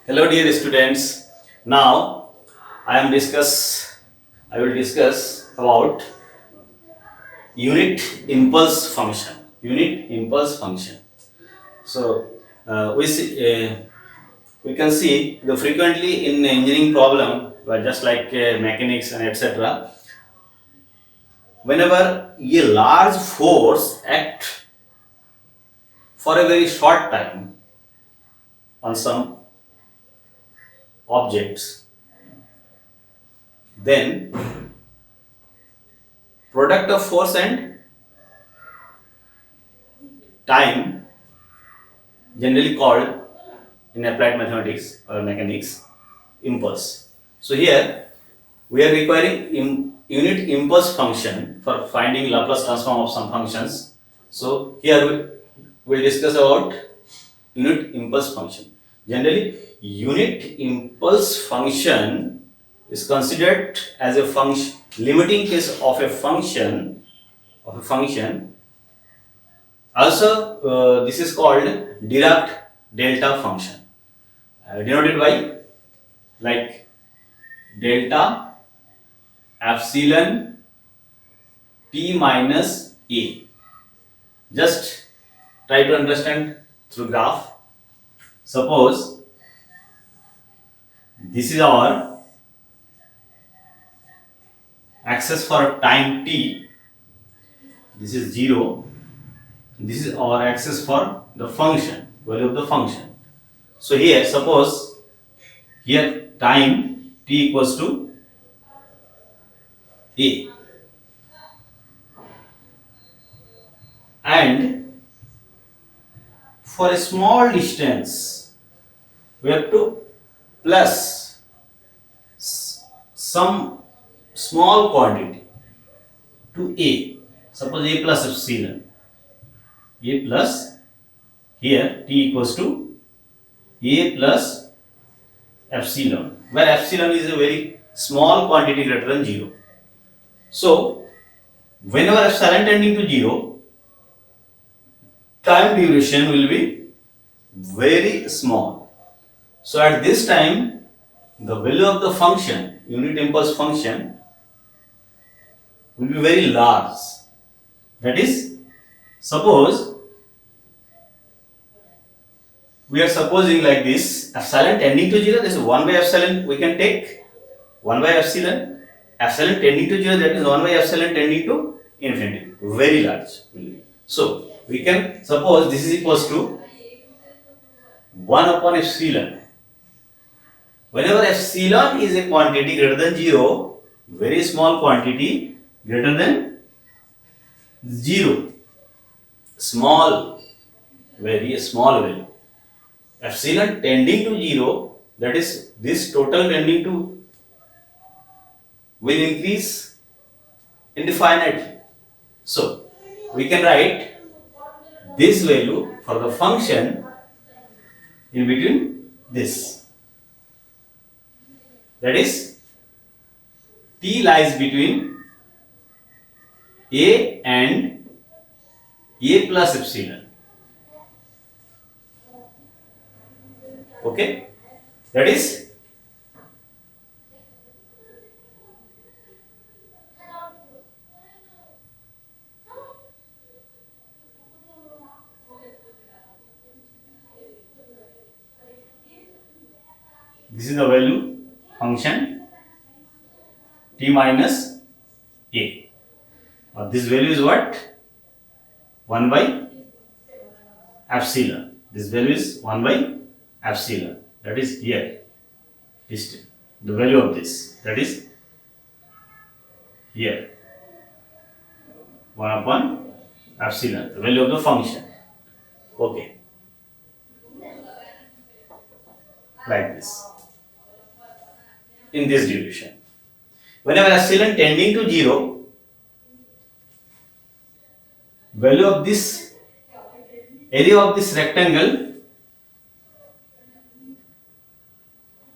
Hello dear students. Now I will discuss about unit impulse function. Unit impulse function. So we can see the frequently in engineering problem, just like mechanics and etc. Whenever a large force act for a very short time on some objects, then product of force and time, generally called in applied mathematics or mechanics, impulse. So here we are requiring unit impulse function for finding Laplace transform of some functions. So here we will discuss about unit impulse function. Generally, unit impulse function is considered as a function, limiting case of a function. Also, this is called Dirac delta function, denoted by like delta epsilon t minus a. Just try to understand through graph. Suppose this is our axis for time t, this is 0, this is our axis for the function, value of the function. So here suppose here time t equals to a, and for a small distance we have to plus some small quantity to a. Suppose a plus epsilon, a plus, here t equals to a plus epsilon, where epsilon is a very small quantity greater than 0. So whenever epsilon tending to 0, time duration will be very small. So at this time, the value of the function, unit impulse function, will be very large. That is, suppose we are supposing like this, epsilon tending to 0, this is 1 by epsilon, we can take 1 by epsilon, epsilon tending to 0, that is 1 by epsilon tending to infinity, very large will be. So we can suppose this is equals to 1 upon epsilon. Whenever epsilon is a quantity greater than 0, very small quantity greater than 0, small, very small value. Epsilon tending to 0, that is this total tending to will increase indefinitely. So we can write this value for the function in between this. That is, t lies between a and a plus epsilon. Okay, that is this is the value function t minus a. This value is what? 1 by epsilon. This value is 1 by epsilon. That is here. The value of this. That is here 1 upon epsilon, the value of the function. Okay, like this in this direction. Whenever epsilon tending to 0, value of this area of this rectangle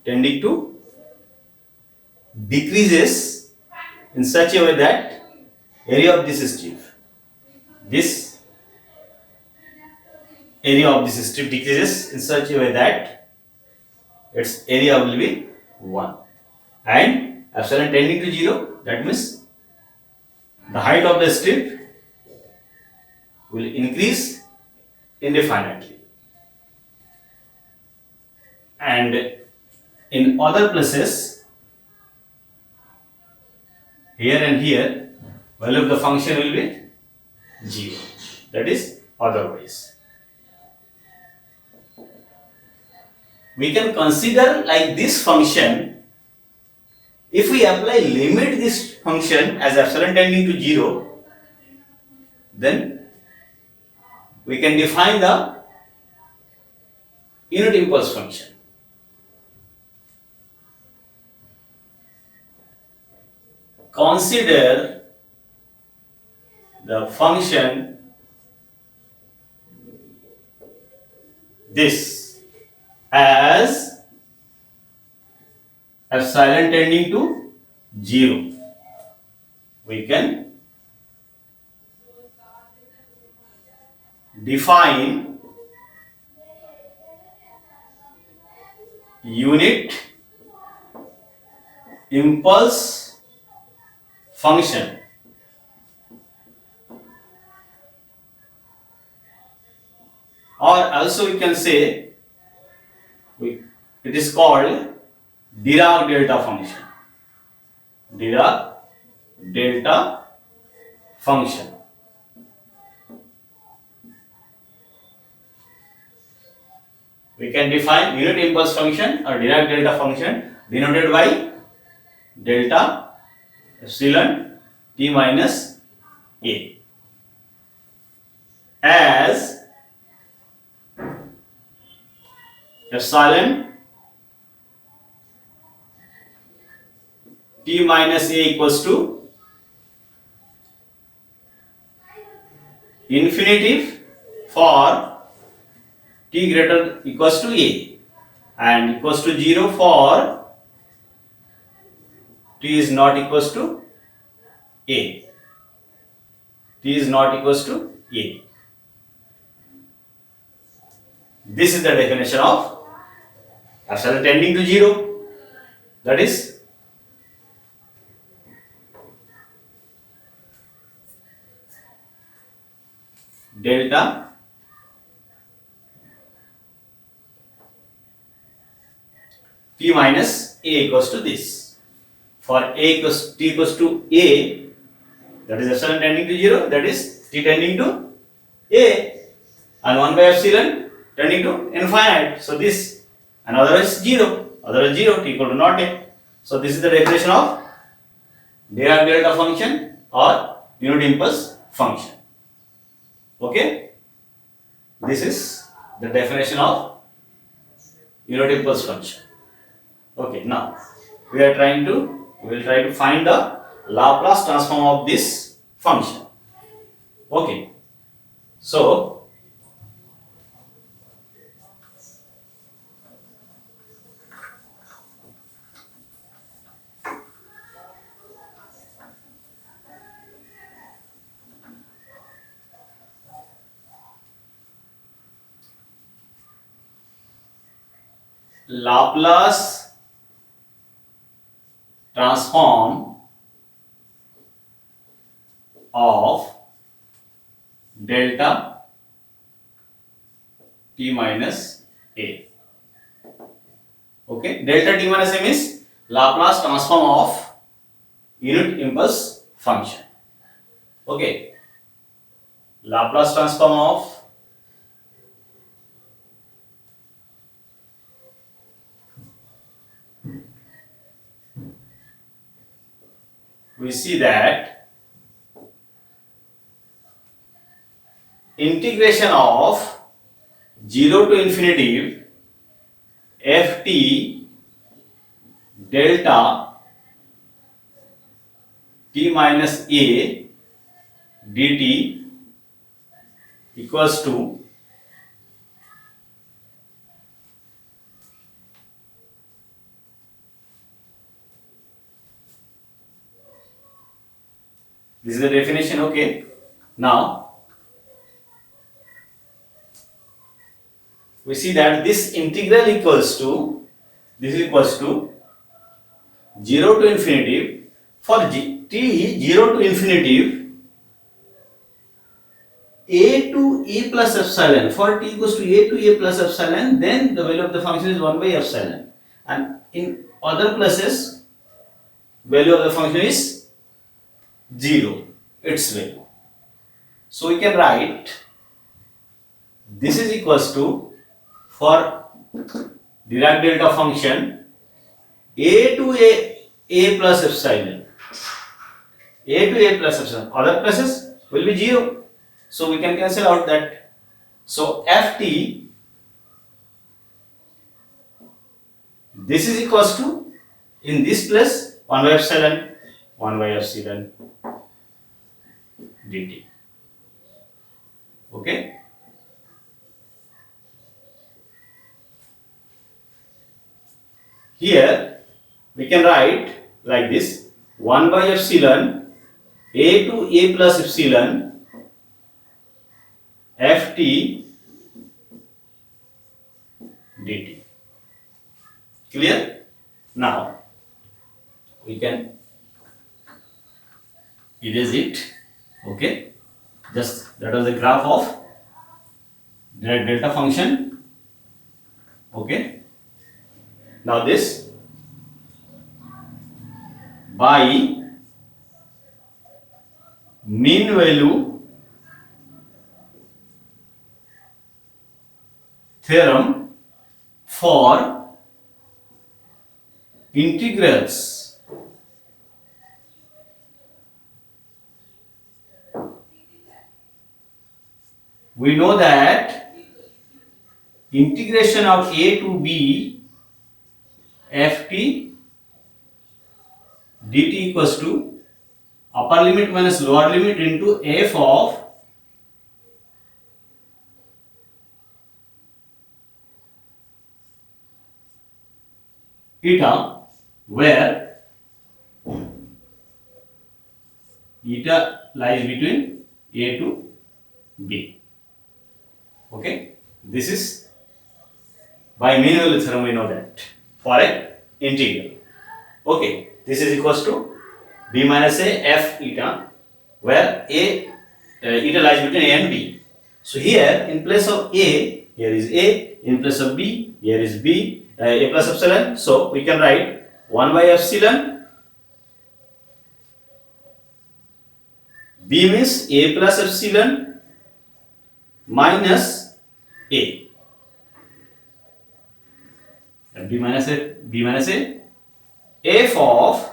tending to decreases in such a way that area of this strip decreases in such a way that its area will be 1, and epsilon tending to 0, that means the height of the strip will increase indefinitely, and in other places here and here value of the function will be 0, that is otherwise. We can consider like this function. If we apply limit this function as epsilon tending to 0, then we can define the unit impulse function. Consider the function this as epsilon tending to 0. We can define unit impulse function. Or also we can say it is called Dirac delta function. Dirac delta function. We can define unit impulse function or Dirac delta function denoted by delta epsilon t minus a as epsilon t minus a equals to infinitive for t greater equals to a and equals to 0 for t is not equals to a. T is not equals to a. This is the definition of epsilon tending to 0, that is delta t minus a equals to this. For a equals t equals to a, that is epsilon tending to 0, that is t tending to a, and 1 by epsilon tending to infinite. So this, and otherwise 0, otherwise 0, t equal to not a. So this is the definition of Dirac delta function or unit impulse function. Okay, this is the definition of unit impulse function. Okay, now we will try to find the Laplace transform of this function. Okay, so Laplace transform of delta t minus a. Okay, delta t minus a means Laplace transform of unit impulse function. Okay, Laplace transform of we see that integration of 0 to infinity ft delta t minus a dt equals to this is the definition. Okay, now we see that this integral equals to, this is equals to 0 to infinity for t 0 to infinity a to a plus epsilon. For t equals to a plus epsilon, then the value of the function is 1 by epsilon, and in other places value of the function is 0, its value. So we can write this is equals to, for Dirac delta function, a to a plus epsilon, a to a plus epsilon, other places will be 0. So we can cancel out that. So ft, this is equals to, in this place 1 by epsilon, 1 by epsilon dt. Okay. Here we can write like this: 1 by epsilon a to a plus epsilon ft dt. Clear? Now we can erase it. Okay, just that was the graph of Dirac delta function. Okay, now this by mean value theorem for integrals we know that integration of a to b ft dt equals to upper limit minus lower limit into f of eta, where eta lies between a to b. Okay, this is by mean value theorem, we know that for an integral. Okay, this is equals to b minus a f eta, where eta lies between a and b. So here in place of a, here is a, in place of b, here is b, a plus epsilon. So we can write 1 by epsilon, b means a plus epsilon minus a, and b minus a f of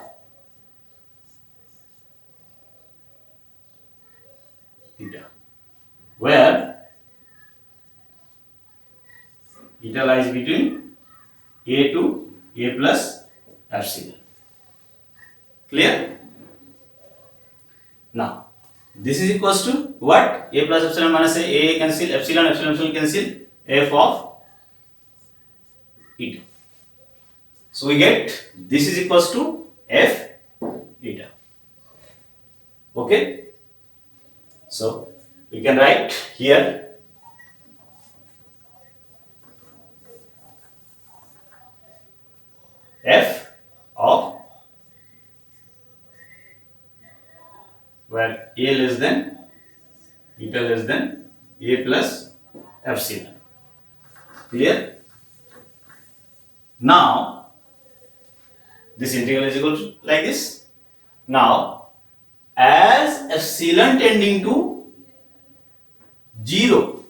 theta, where theta lies between a to a plus epsilon. Clear? Now this is equals to what? A plus epsilon minus a cancel, epsilon cancel, f of eta. So we get this is equals to f eta. Okay, so we can write here f of, where a less than eta less than a plus epsilon. Clear? Now this integral is equal to like this. Now as epsilon tending to 0,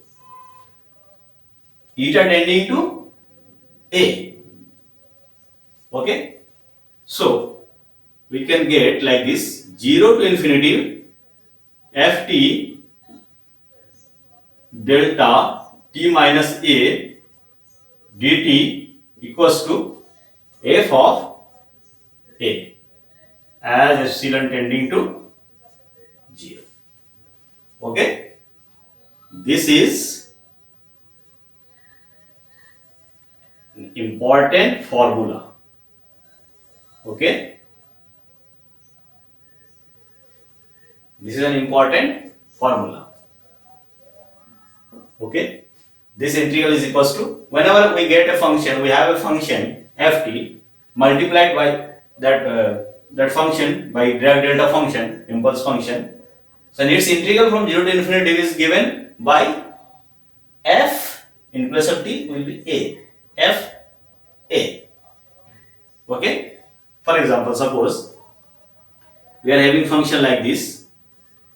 eta tending to a. Okay, so we can get like this: 0 to infinity ft delta t minus a dt equals to f of a as epsilon tending to 0. Okay, this is an important formula. Okay, this is an important formula. Okay, this integral is equals to, whenever we get a function, we have a function ft multiplied by that function by Dirac delta function, impulse function. So its integral from 0 to infinity is given by f in place of t will be a, f a. Okay, for example, suppose we are having function like this,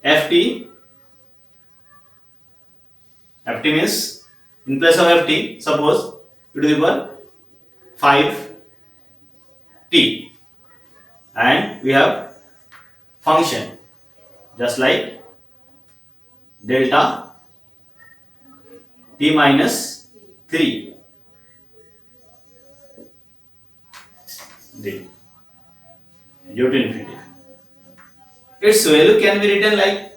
ft means in place of ft, suppose e to the power 5t, and we have function just like delta t minus 3 d 0 to infinity. Its value can be written like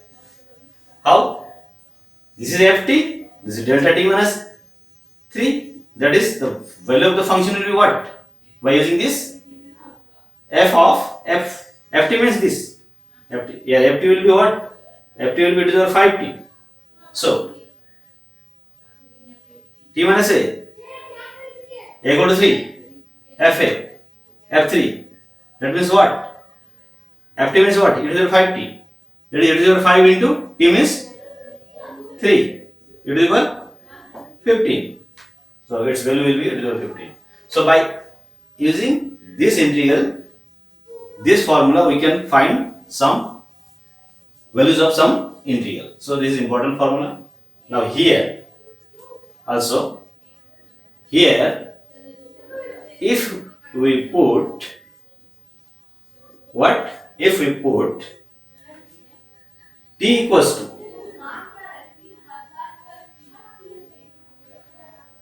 how? This is ft, this is delta t minus 3. That is, the value of the function will be what? By using this f of f, ft means this. Ft, yeah, ft will be what? Ft will be to the power 5t. So t minus a equal to 3, fa, f3. That means what? Ft means what? E to the power 5t. That is, e to the power 5 into t means 3. E to the power 15. So its value will be e to the power 15. So by using this integral, this formula, we can find some values of some integral. So this is important formula. Now here also, here if we put what? If we put t equals to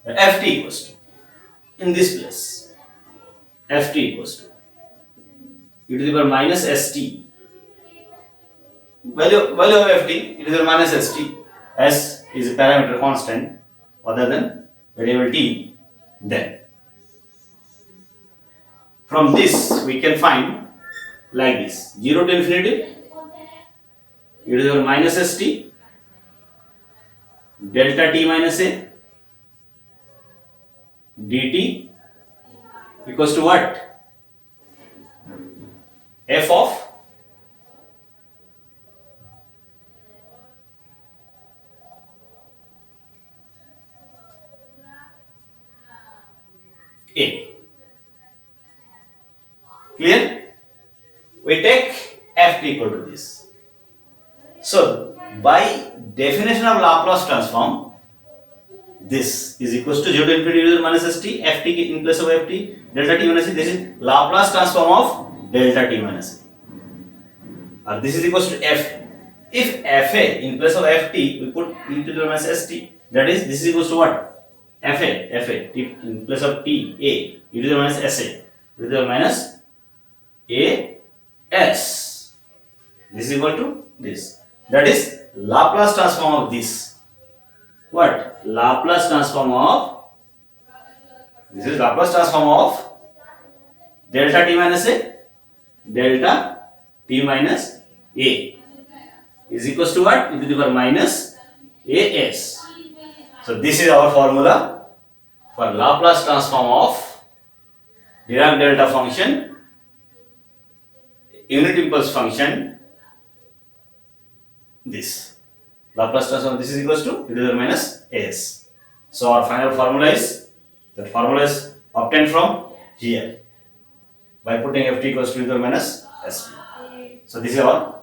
ft equals to, in this place, ft equals to e to the power minus st, value of ft e to the power minus st, s is a parameter constant other than variable t. Then from this we can find like this, 0 to infinity e to the power minus st delta t minus a dt equals to what? F of a. Clear? We take ft equal to this. So by definition of Laplace transform, this is equals to 0 to infinity e to the minus st, ft in place of ft, delta t minus a. This is Laplace transform of delta t minus a. Or this is equals to f. If fa in place of ft we put e to the minus st, that is, this is equals to what? fa t in place of t a e to the minus sa, e to the minus a s. This is equal to this. That is Laplace transform of this. What? Laplace transform of, this is Laplace transform of delta t minus a, delta t minus a is equals to what? E to the power minus as. So this is our formula for Laplace transform of Dirac delta function, unit impulse function. This Laplace transform, this is equals to e to the power minus as. So our final formula is, that formula is obtained from here by putting ft equals to e to the power minus st. So this is our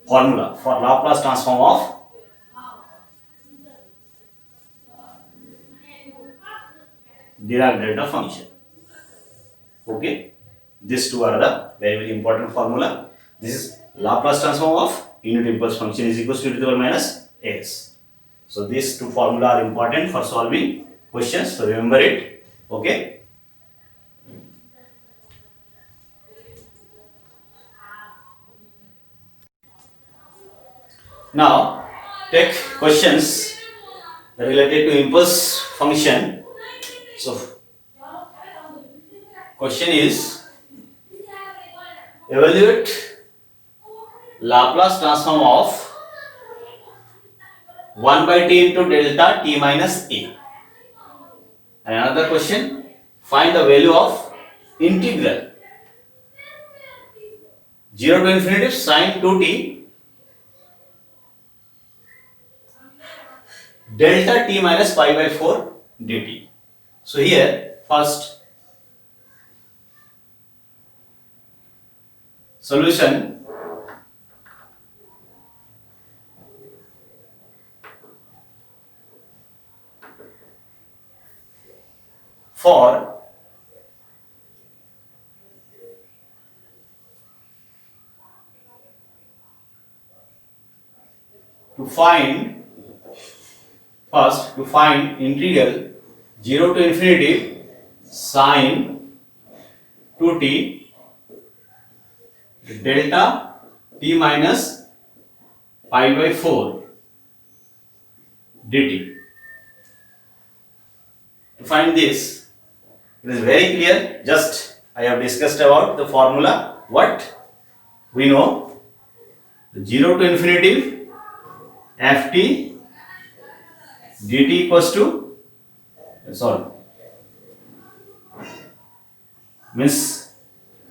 formula for Laplace transform of Dirac delta function. Okay, these two are the very, very important formula. This is Laplace transform of unit impulse function is equals to e to the power minus s. So these two formula are important for solving questions. So remember it. Okay. Now take questions related to impulse function. So question is, evaluate Laplace transform of 1 by t into delta t minus a. And another question, find the value of integral 0 to infinity sine 2t delta t minus pi by 4 dt. So here first solution. For to find integral 0 to infinity sine 2t delta t minus pi by 4 dt. To find this, it is very clear. Just I have discussed about the formula. What we know, 0 to infinity ft dt equals to, sorry, means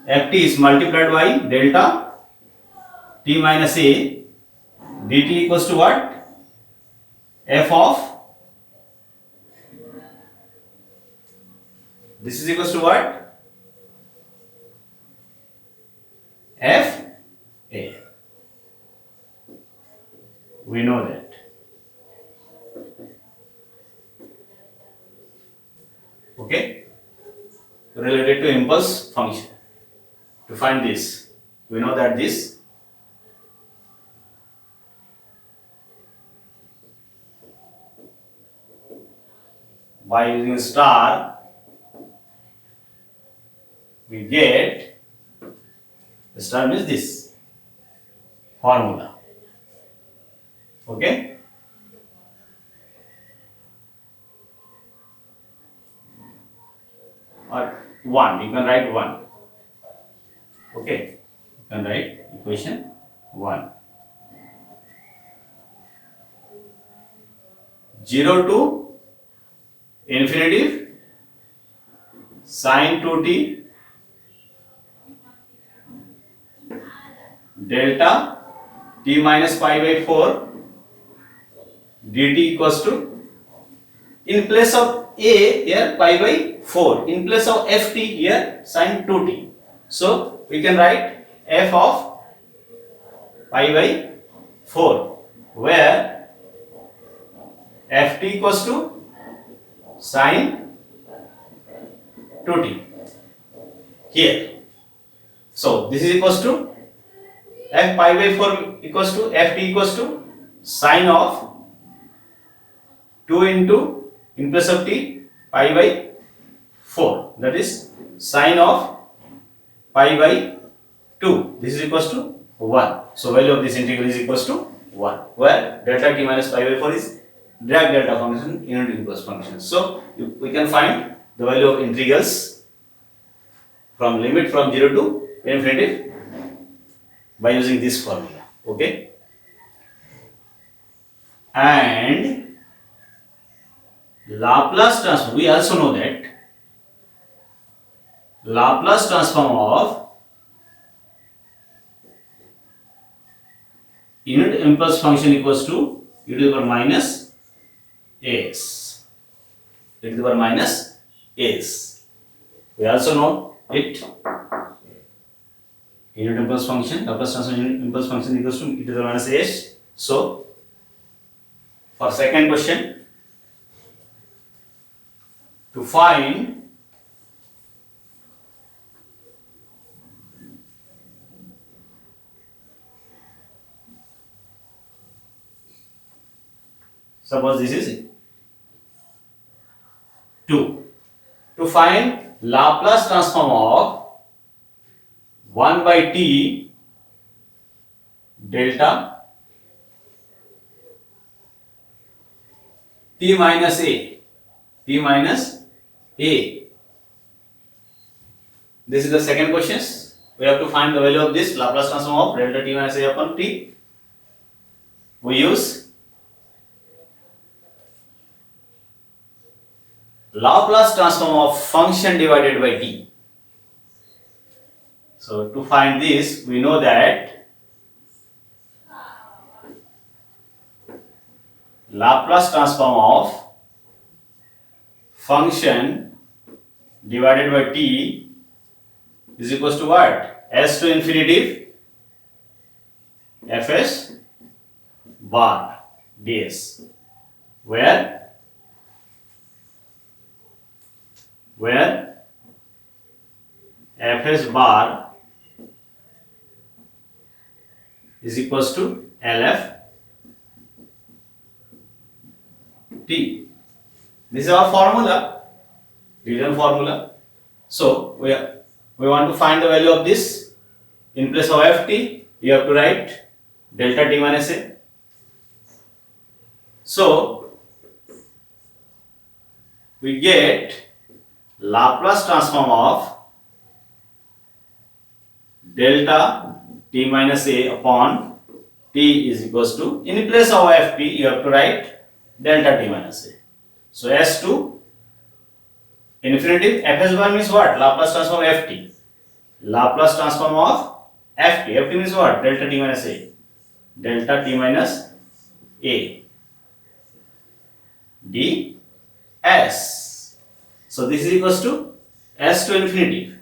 ft is multiplied by delta t minus a dt equals to what? F of, this is equals to what? F a. We know that. Okay. Related to impulse function. To find this, we know that this by using star we get, the star means this formula. Okay. Or 1, you can write 1. Okay, you can write equation 1. 0 to infinity sine 2t delta t minus pi by 4 dt equals to, in place of a here pi by 4, in place of ft here sine 2t. So we can write f of pi by 4, where ft equals to sine 2t here. So this is equals to f pi by 4 equals to ft equals to sine of 2 into, in place of t, pi by 4, that is sine of pi by 2. This is equals to 1. So value of this integral is equals to 1, where delta t minus pi by 4 is Dirac delta function, unit impulse function. So we can find the value of integrals from limit from 0 to infinity by using this formula. Okay. And Laplace transform, we also know that Laplace transform of unit impulse function equals to e to the power minus s. E to the power minus s. We also know it. Unit impulse function, Laplace transform unit impulse function equals to e to the power minus s. So for second question, to find Suppose this is 2. To find Laplace transform of 1 by t delta t minus a. This is the second question. We have to find the value of this Laplace transform of delta t minus a upon t. We use Laplace transform of function divided by t. So to find this, we know that Laplace transform of function divided by t is equals to what? S to infinitive fs bar ds, where fs bar is equals to lf t. This is our formula, written formula. So we want to find the value of this. In place of ft, you have to write delta t minus a. So we get Laplace transform of delta t minus a upon t is equals to, in place of ft, you have to write delta t minus a. So s to infinitive fs bar means what? Laplace transform of ft. Laplace transform of ft. Ft means what? Delta t minus a. Delta t minus a ds. So this is equals to s to infinitive.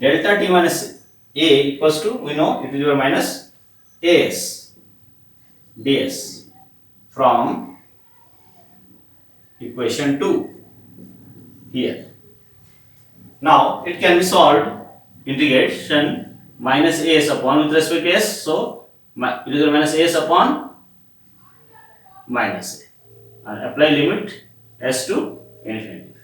Delta t minus a equals to, we know, it is equal minus as ds from equation 2 here. Now it can be solved. Integration minus as upon with respect to s, so it is minus as upon minus a, and apply limit s to infinity.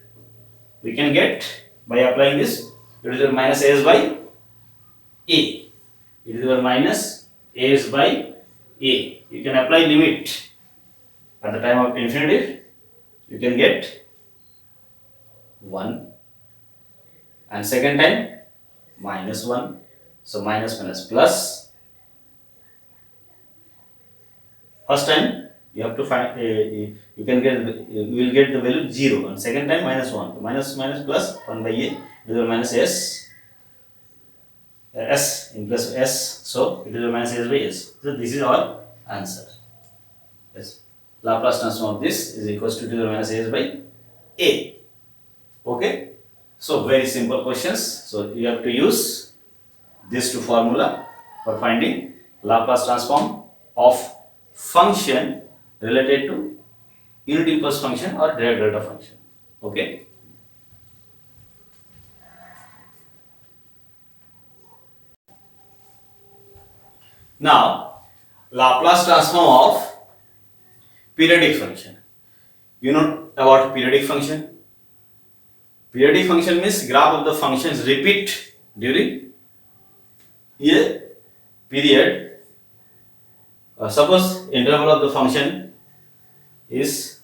We can get by applying this, it is minus as by a. It is minus as by a. You can apply limit at the time of infinitive. You can get 1, and second time minus 1. So minus minus plus. First time you have to find you will get the value 0, and second time minus 1. Minus minus plus 1 by a, it is minus s in place of s, so it is minus s by s. So this is our answer. Yes, Laplace transform of this is equals to minus s by a. Okay, so very simple questions. So you have to use these two formula for finding Laplace transform of function related to unit impulse function or direct delta function. Okay. Now Laplace transform of periodic function. You know about periodic function? Periodic function means graph of the functions repeat during a period. Suppose interval of the function is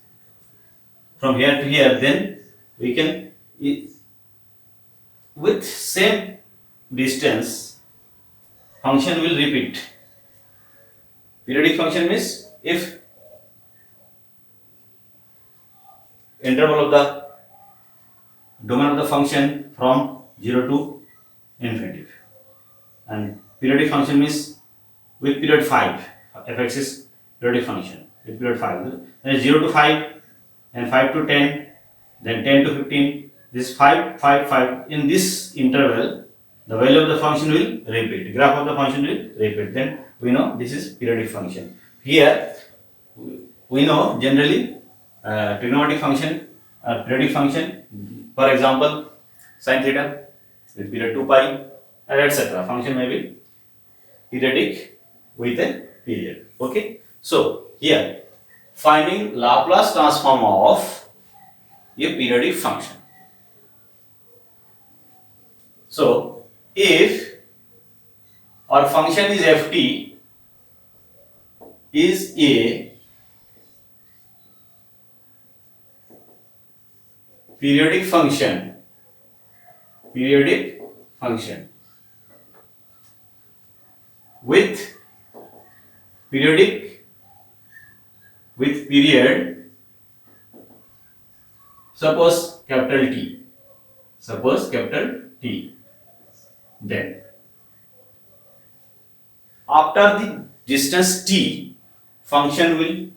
from here to here, then we can, with same distance, function will repeat. Periodic function means if interval of the domain of the function from 0 to infinity, and periodic function means with period 5, fx is periodic function with period 5, then 0 to 5, and 5 to 10, then 10 to 15, this 5, 5, 5, in this interval the value of the function will repeat, graph of the function will repeat, then we know this is periodic function. Here we know generally trigonometric function or periodic function, for example sin theta with period 2 pi, etc. Function may be periodic with a period. Okay, so here finding Laplace transform of a periodic function. So, if our function is ft is a periodic function with period suppose capital T, then after the distance t, function will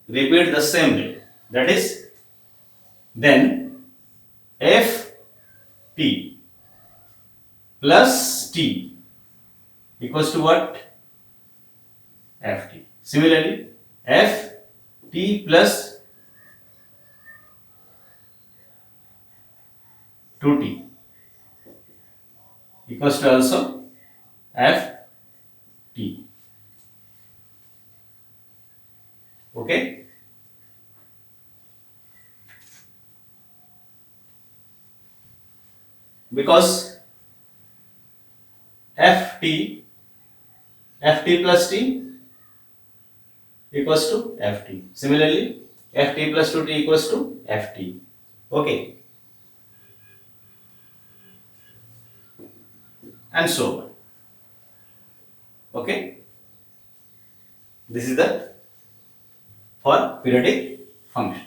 repeat the same way. That is, then f t plus t equals to what? Ft. Similarly, f t plus 2t equals to also f t. Okay. Because ft plus t equals to ft. Similarly, ft plus 2t equals to ft. Okay. And so on. Okay. This is the for periodic function.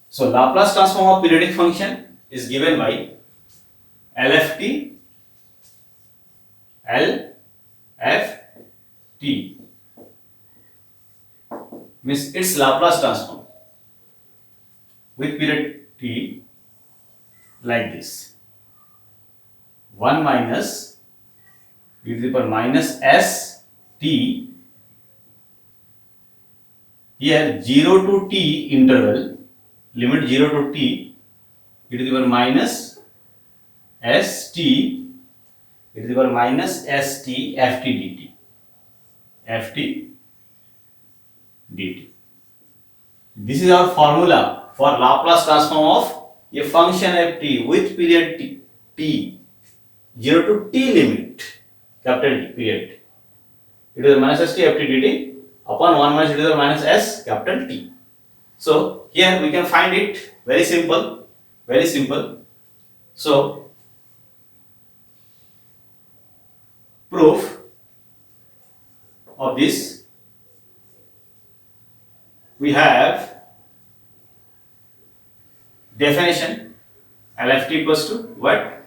So Laplace transform of periodic function is given by LFT, LFT means its Laplace transform with period t like this: 1 minus e to the power minus s t, here 0 to t interval, limit 0 to t, e to the power minus s t, e to the power minus s t ft dt, ft dt. This is our formula for Laplace transform of a function ft with period t, 0 to t limit, capital T period, e to the minus s t ft dt upon 1 minus e to the minus s capital T. So here we can find it very simple, very simple. So proof of this, we have definition. LFT equals to what?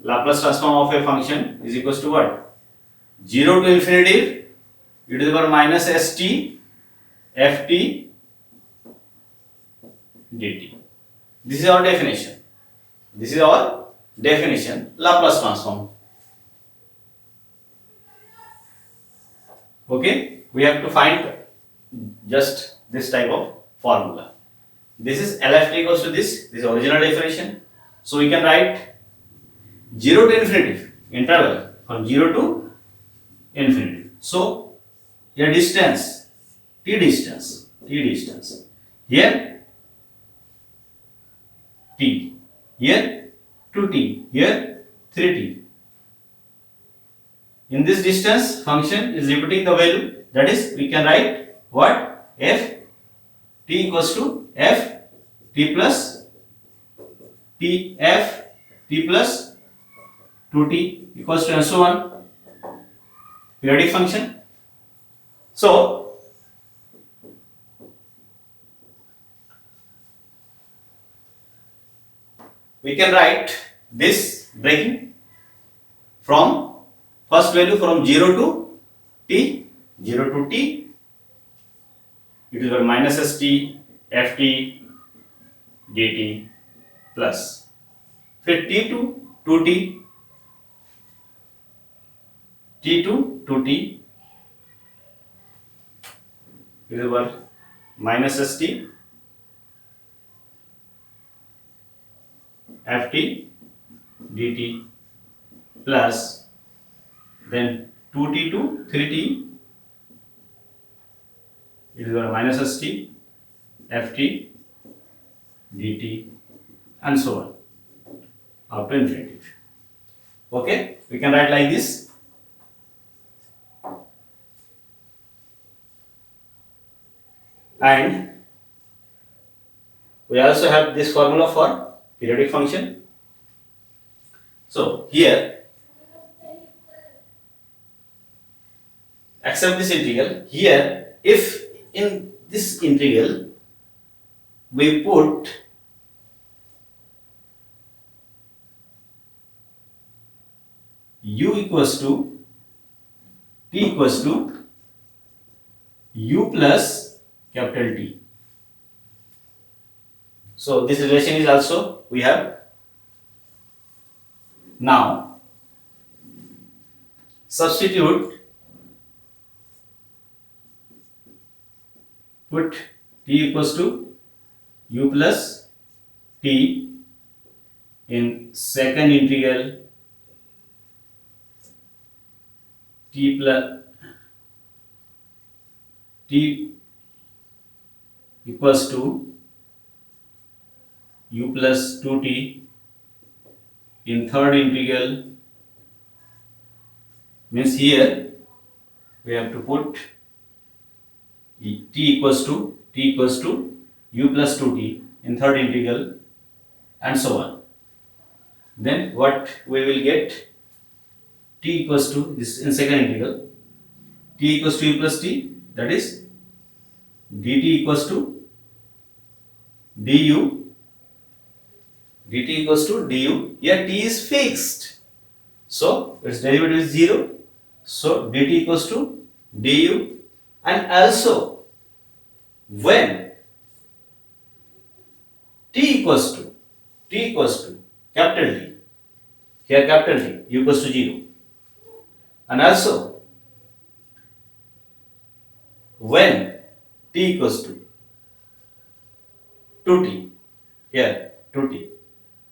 Laplace transform of a function is equals to what? 0 to infinity e to the power minus st ft dt. This is our definition. This is our definition, Laplace transform. Okay, we have to find just this type of formula. This is LFT equals to this is original definition. So we can write 0 to infinity, interval from 0 to infinity. So here distance, t distance, here t, here 2t, here 3t. In this distance, function is repeating the value. That is, we can write what? F t equals to f t plus t f t plus 2t equals to and so on, periodic function. So we can write this breaking from first value from 0 to t, e to the power minus st ft dt plus फिर t to 2t, t to 2t e to the power minus st ft dt plus then 2t to 3t e to the power minus st ft dt and so on up to infinity. Okay, we can write like this. And we also have this formula for periodic function. So here, accept this integral. Here, if in this integral we put u equals to t equals to u plus capital T. So this relation is also we have. Now substitute, put t equals to u plus t in second integral t plus t equals to u plus 2t in third integral, means here we have to put t equals to u plus 2t in third integral and so on. Then what we will get, t equals to this in second integral, t equals to u plus t, that is dt equals to du, dt equals to du. Here t is fixed, so its derivative is 0. So dt equals to du, and also when t equals to capital T, here capital T, u equals to 0, and also when t equals to 2t, here 2t,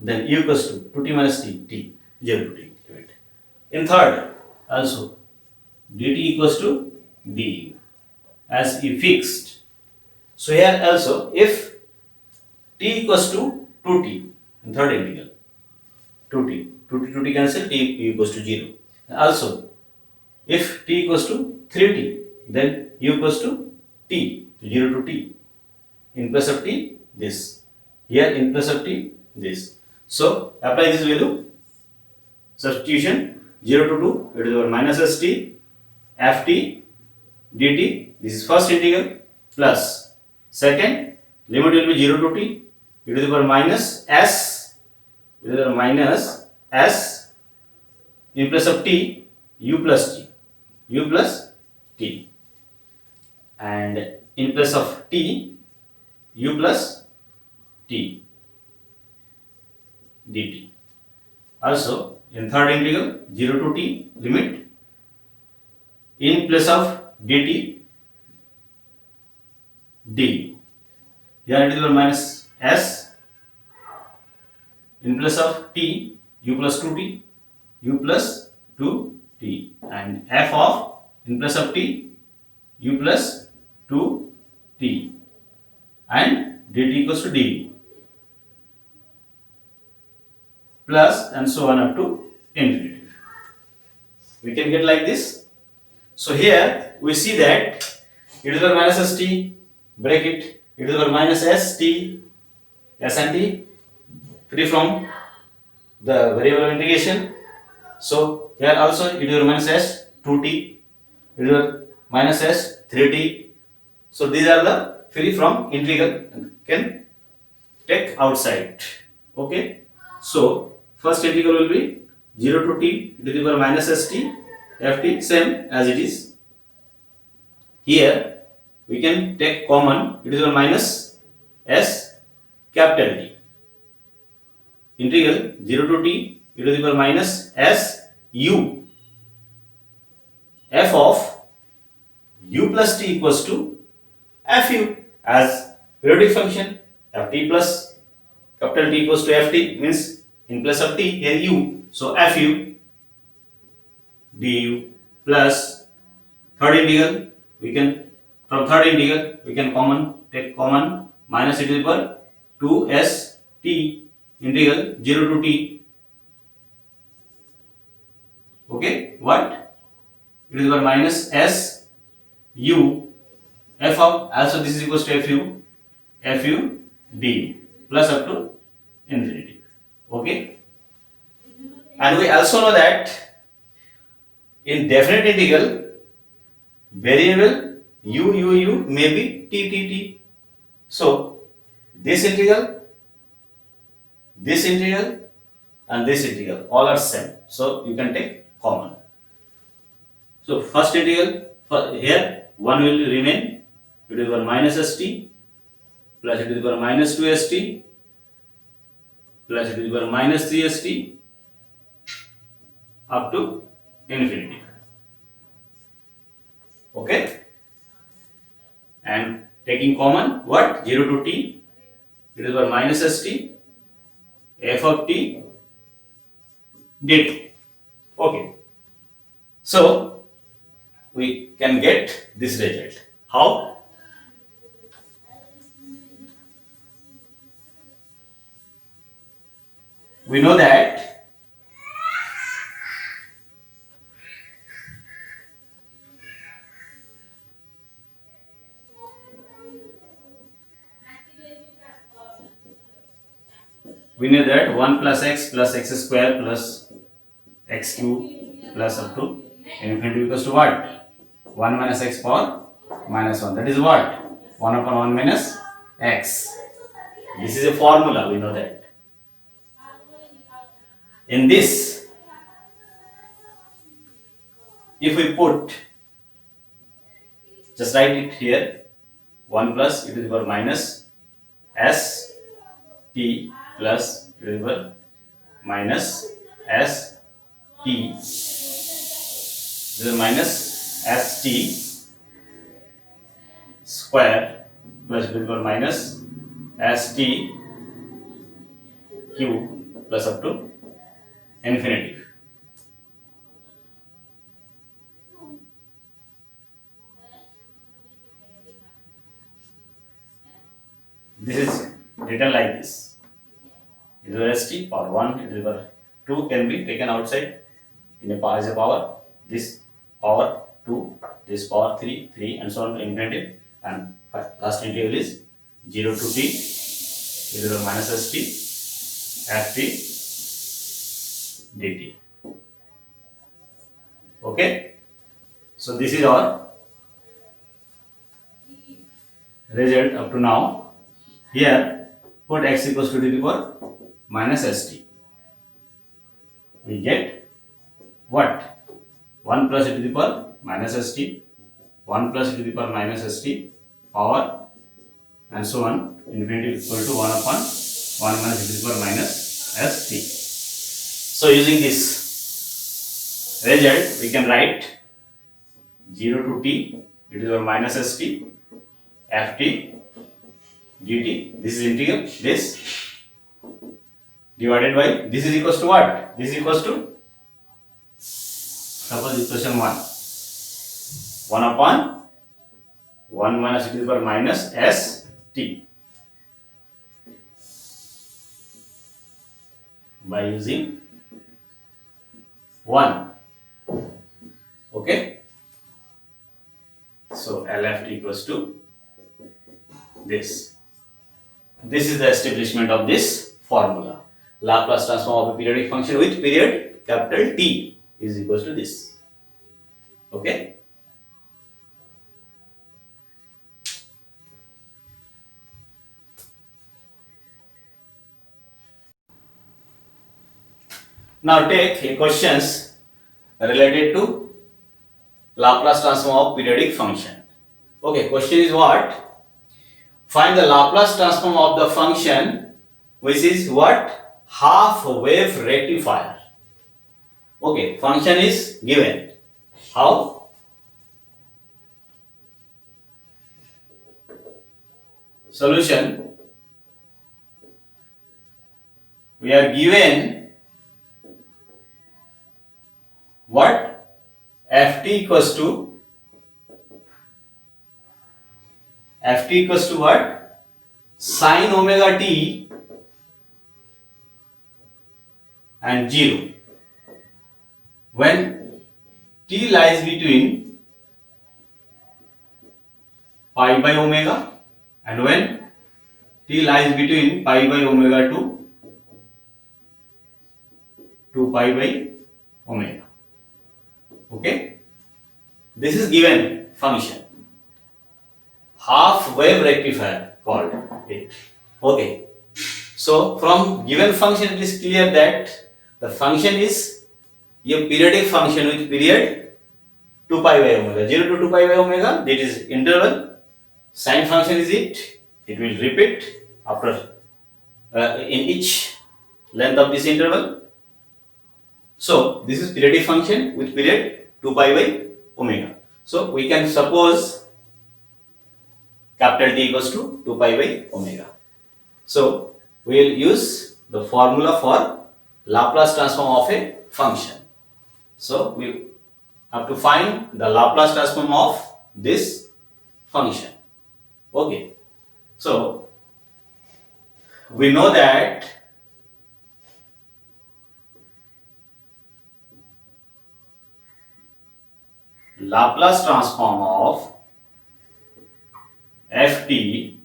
then u equals to 2t minus t, 0 to t limit. In third also dt equals to du as e fixed. So here also if t equals to 2t in third integral, 2t cancel, t equals to 0. Also if t equals to 3t, then u equals to t, 0 to t, in place of t this, here in place of t this. So apply this value, substitution 0 to 2 e to the power minus st ft dt, this is first integral, plus second limit will be 0 to t e to the power minus s, e to the power minus s, in place of t u plus t, and in place of t u plus t dt. Also in third integral 0 to t limit, in place of dt d, here it is minus s, in place of t u plus 2t, and f of, in place of t u plus 2t, and dt equals to d, plus and so on up to infinity. We can get like this. So here we see that e to the power minus st bracket e to the power minus st, s and t free from the variable of integration. So here also e to the power minus s 2t, e to the power minus s 3t. So these are the free from integral and can take outside. Okay. So first integral will be 0 to t e to the power minus st ft, same as it is. Here we can take common e to the power minus s capital T, integral 0 to t e to the power minus s u, f of u plus t equals to fu, as periodic function ft plus capital T equals to ft, means in place of t here u, so fu du, plus third integral we can From third integral, we can take common minus e to the power 2s t integral 0 to t. Okay, what? E to the power minus s u f of, also this is equals to fu d plus up to infinity. Okay, and we also know that in definite integral variable u may be t. So this integral, and this integral all are same. So you can take common. So first integral, here 1 will remain, e to the power minus st plus e to the power minus 2st plus e to the power minus 3st up to infinity. Okay, and taking common what? 0 to t, e to the power minus st f of t dt. Okay, so we can get this result. How? We know that we know that 1 plus x square plus x cube plus up to infinity equals to what? 1 minus x power minus 1. That is what? 1 upon 1 minus x. This is a formula, we know that. In this, if we put, just write it here, 1 plus e to the power minus s t plus e to the power minus s t, this is minus s t square plus e to the power minus s t cube plus up to infinity. This is written like this. E to the power st power 1, e to the power 2 can be taken outside in a power as a power. This power 2, this power 3, and so on to infinity. And last integral is 0 to t, e to the power minus st f t dt. Okay, so this is our result up to now. Here put x equals to the power minus st. We get what? 1 plus e to the power minus st, 1 plus e to the power minus st power, and so on, infinity equal to 1 upon 1 minus e to the power minus st. So using this result, we can write 0 to t e to the power minus st f t dt. This is integral, this divided by, this is equals to what? This is equals to, suppose equation 1 upon 1 minus e to the power minus s t by using 1. Okay, so LFT equals to this. This is the establishment of this formula. Laplace transform of a periodic function with period capital T is equals to this. Okay. Now take a questions related to Laplace transform of periodic function. Okay, question is what? Find the Laplace transform of the function which is what? Half wave rectifier. Okay, function is given. How? Solution. We are given what? Ft equals to ft equals to what? Sin omega t and 0 when t lies between pi by omega and when t lies between pi by omega to 2 pi by omega. Okay, this is given function, half wave rectifier called it. Okay, so from given function it is clear that the function is a periodic function with period 2 pi by omega, 0 to 2 pi by omega, that is interval. Sine function is it will repeat after in each length of this interval. So this is periodic function with period 2 pi by omega. So we can suppose capital T equals to 2 pi by omega. So we will use the formula for Laplace transform of a function. So we have to find the Laplace transform of this function. Okay, so we know that Laplace transform of ft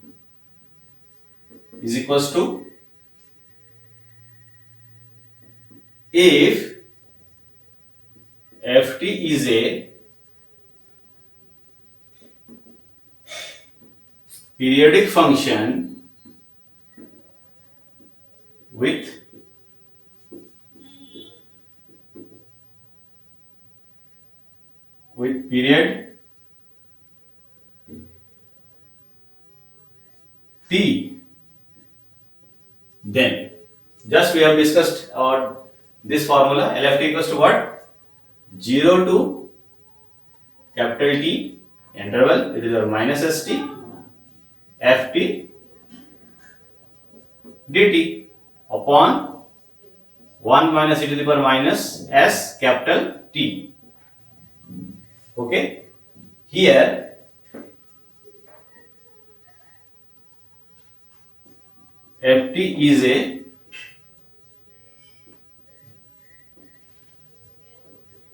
is equals to, if ft is a periodic function with period t, then just we have discussed this formula, LFT equals to what? 0 to capital T interval, it is our minus st ft dt upon 1 minus e to the power minus s capital T. Okay, here ft is a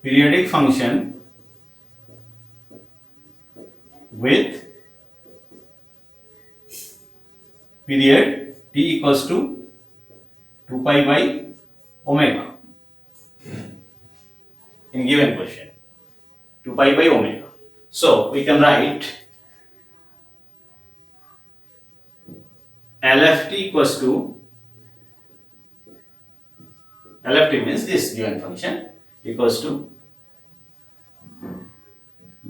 periodic function with period t equals to 2 pi by omega in given question, 2 pi by omega. So we can write LFT equals to, LFT means this given function, equals to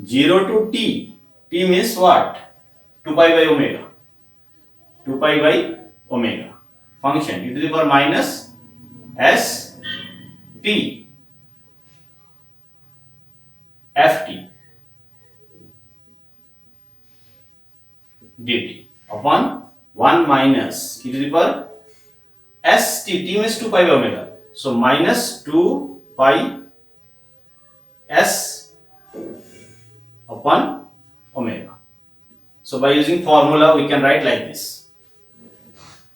0 to t, t means what? 2 pi by omega, 2 pi by omega function e to the power minus s t ft dt upon 1 minus e to the power s t, t means 2 pi by omega, so minus 2 pi s upon omega. So by using formula we can write like this.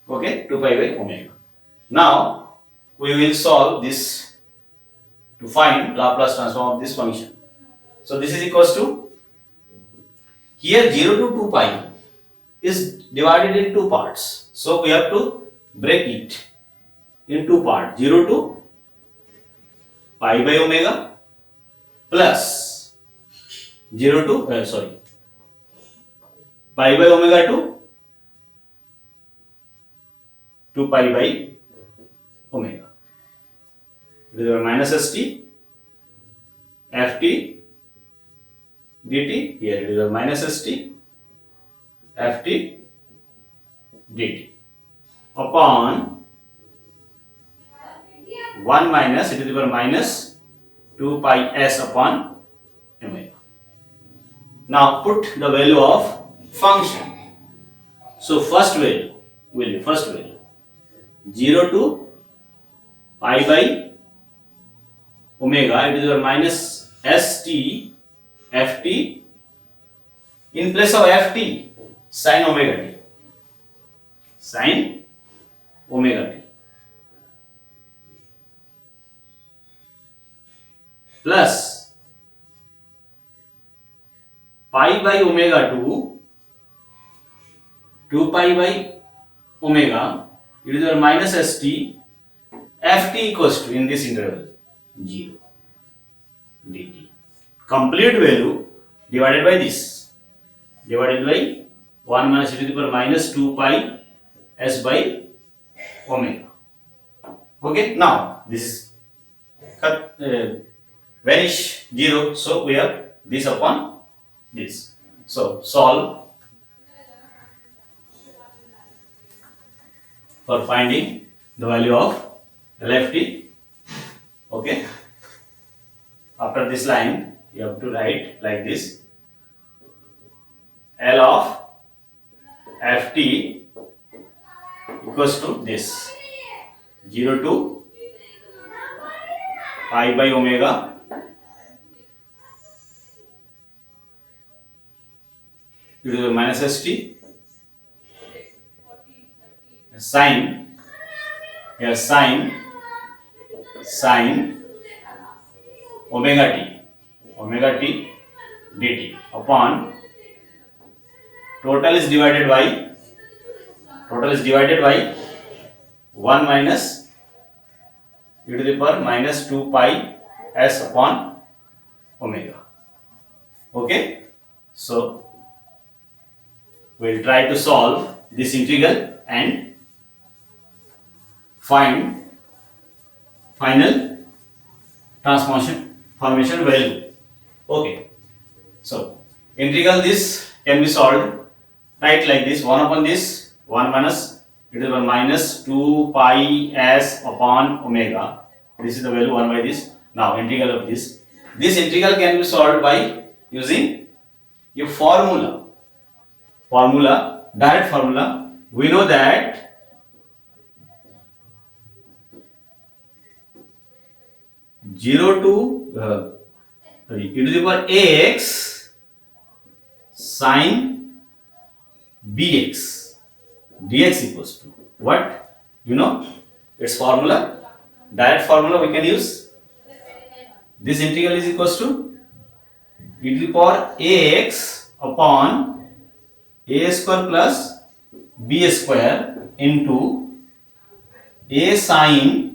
Okay, 2 pi by omega. Now we will solve this to find Laplace transform of this function. So this is equals to, here 0 to 2 pi is divided in two parts, so we have to break it in two parts, 0 to pi by omega plus 0 to pi by omega to 2 pi by omega. This is minus st ft dt, here it is a minus st ft dt upon 1 minus e to the power minus 2 pi s upon omega. Now put the value of function. So first value will be 0 to pi by omega, it is our minus st ft. In place of ft sin omega t, sin omega t plus pi by omega 2 pi by omega e to the power minus st ft equals to in this interval 0 dt. Complete value divided by this, divided by 1 minus e to the power minus 2 pi s by omega. Okay, now this is vanish 0, so we have this upon this. So solve for finding the value of LFT. Okay, after this line you have to write like this: L of ft equals to this 0 to pi by omega e to the minus st sin, here sin omega t dt upon total is divided by 1 minus e to the power minus 2 pi s upon omega. Okay, so we'll try to solve this integral and find final transformation value. Okay, so integral this can be solved right like this: 1 upon this 1 minus e to the power minus 2 pi s upon omega. This is the value 1 by this. Now integral of this integral can be solved by using a direct formula. We know that e to the power ax sin bx dx equals to what? You know its formula, direct formula we can use. This integral is equals to e to the power ax upon a square plus b square into a sin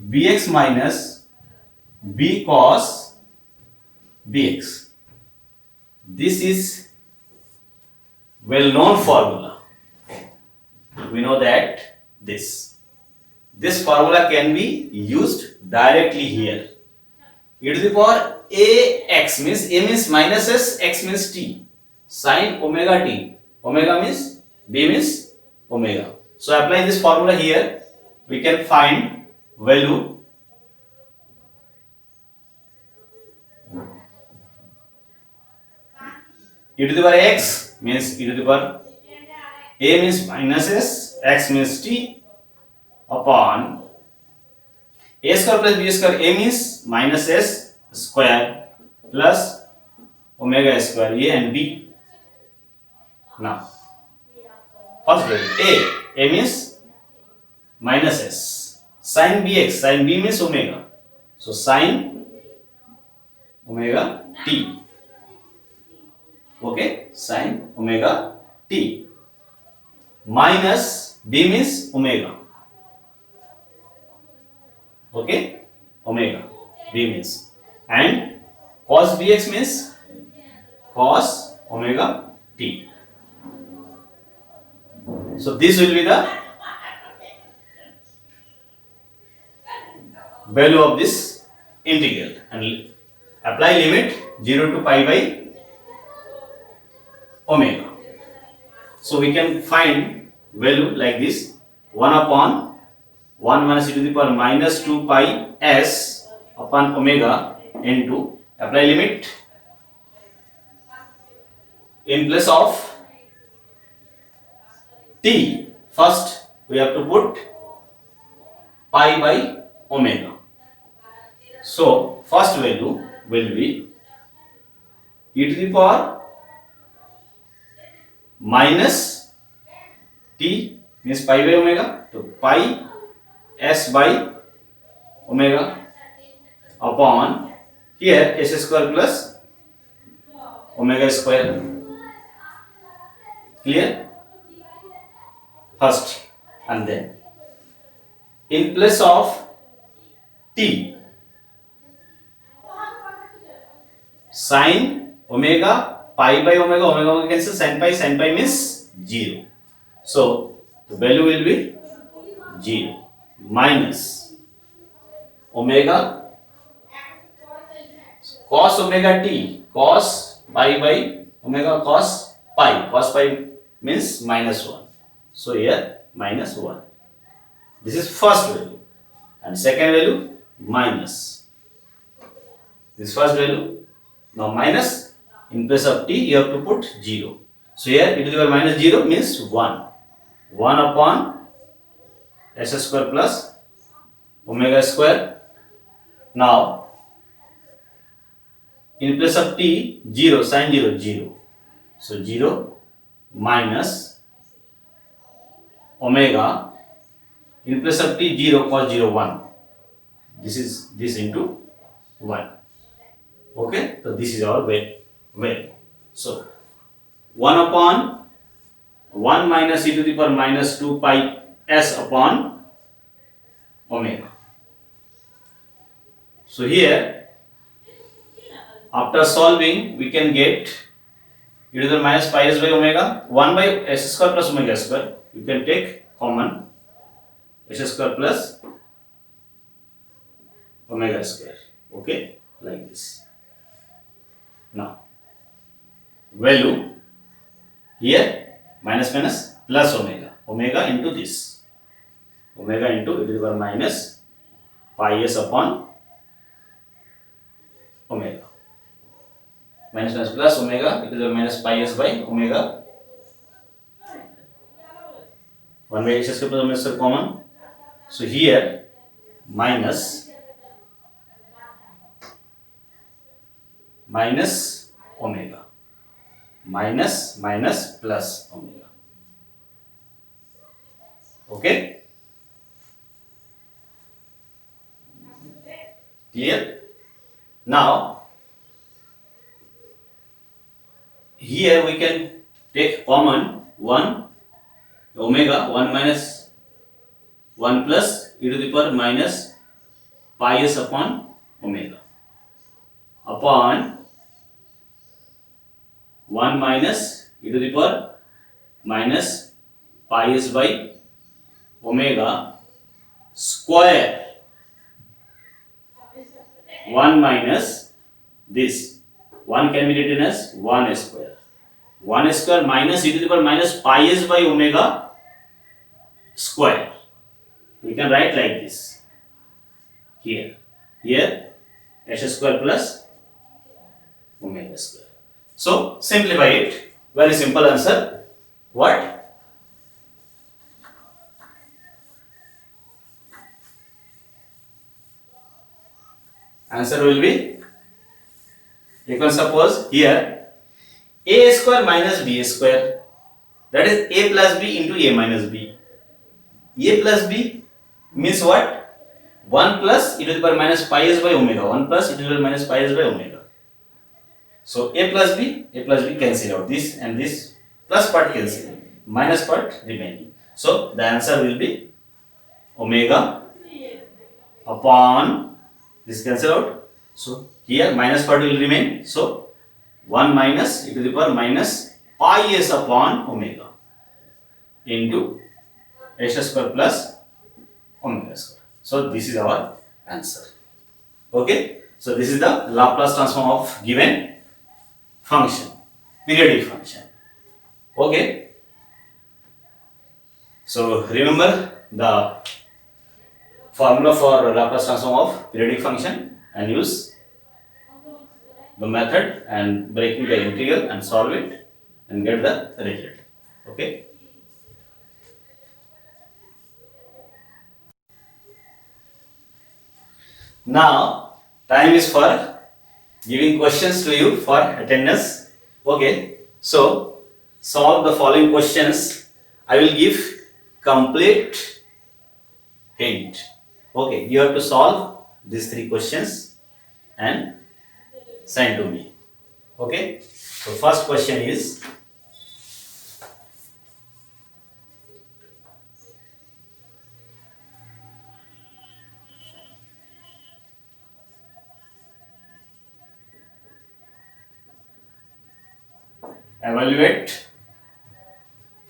bx minus b cos bx. This is well known formula. We know that this formula can be used directly here. E to the power ax means a means minus s, x means t, sin omega t, omega means b means omega. So apply this formula here, we can find value e to the power x means e to the power a means minus s, x means t upon a square plus b square. A means minus s square plus omega square, a and b. Now first value a means minus s, sin bx, sin b means omega, so sin omega t. Okay, sin omega t minus b means omega. Okay, omega b means, and cos bx means cos omega t. So this will be the value of this integral, and apply limit 0 to pi by omega. So we can find value like this: 1 upon 1 minus e to the power minus 2 pi s upon omega into, apply limit, in place of t first we have to put pi by omega. So first value will be e to the power minus t means pi by omega, so pi s by omega upon here s square plus omega square. Clear? First, and then in place of t, sin omega, pi by omega, omega cancel, sin pi means 0. So the value will be 0 minus omega cos omega t, cos pi by omega cos pi means minus 1. So here minus 1. This is first value, and second value minus this first value. Now minus, in place of t you have to put 0. So here e to the power minus 0 means 1. 1 upon s square plus omega square. Now in place of t 0, sin 0, 0. So 0 minus omega, in place of t 0, cos 0, 1. This is this into 1. Okay, so this is our value. So 1 upon 1 minus e to the power minus 2 pi s upon omega. So here after solving we can get e to the power minus pi s by omega, 1 by s square plus omega square. You can take common s square plus omega square. Okay, like this. Now value here minus plus omega into this, omega into e to the power minus pi s upon omega, minus plus omega e to the power minus pi s by omega, 1 by s square plus omega square common. So here minus omega, minus plus omega. Okay, clear? Now here we can take common 1 omega, 1 minus 1 plus e to the power minus pi s upon omega upon 1 minus e to the power minus pi s by omega square, 1 minus this, 1 can be written as 1 square, 1 square minus e to the power minus pi s by omega square. We can write like this here s square plus omega square. So simplify it. Very simple answer. What? Answer will be, you can suppose here a square minus b square, that is a plus b into a minus b. A plus b means what? 1 plus e to the power minus pi s by omega, 1 plus e to the power minus pi s by omega. So a plus b cancel out, this and this plus part cancel, minus part remaining. So the answer will be omega upon this cancel out. So here minus part will remain. So 1 minus e to the power minus pi s upon omega into s square plus omega square. So this is our answer. Okay. So this is the Laplace transform of given function, periodic function. Okay. So remember the formula for Laplace transform of periodic function and use the method and breaking the integral and solve it and get the result. Okay. Now time is for giving questions to you for attendance. Okay. So solve the following questions. I will give complete hint. Okay, you have to solve these 3 questions and send to me. Okay, so first question is, evaluate.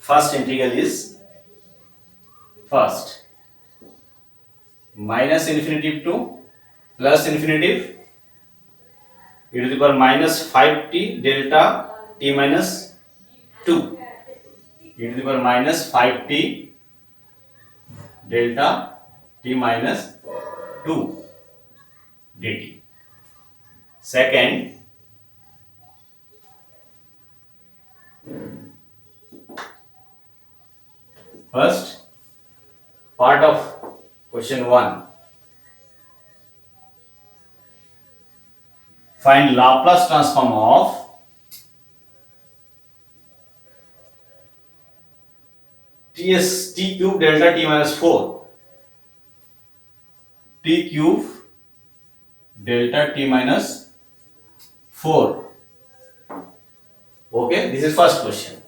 First integral is first minus infinitive to plus infinitive e to the power minus 5t delta t minus 2 e to the power minus 5t delta t minus 2 dt. Second, first part of question 1, find Laplace transform of t cube delta t minus 4, t cube delta t minus 4. Okay, this is first question.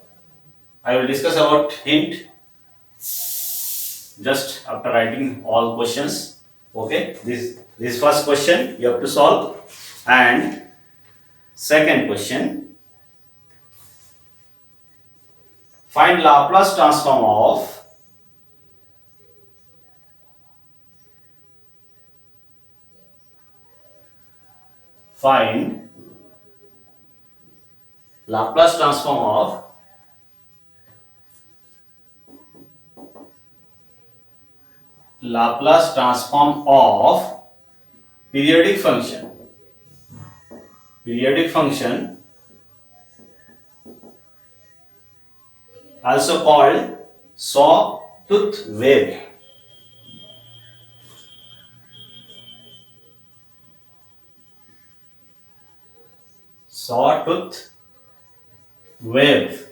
I will discuss about hint just after writing all questions. Okay, this first question you have to solve. And second question, find Laplace transform of Laplace transform of Laplace transform of periodic function also called sawtooth wave. Sawtooth wave.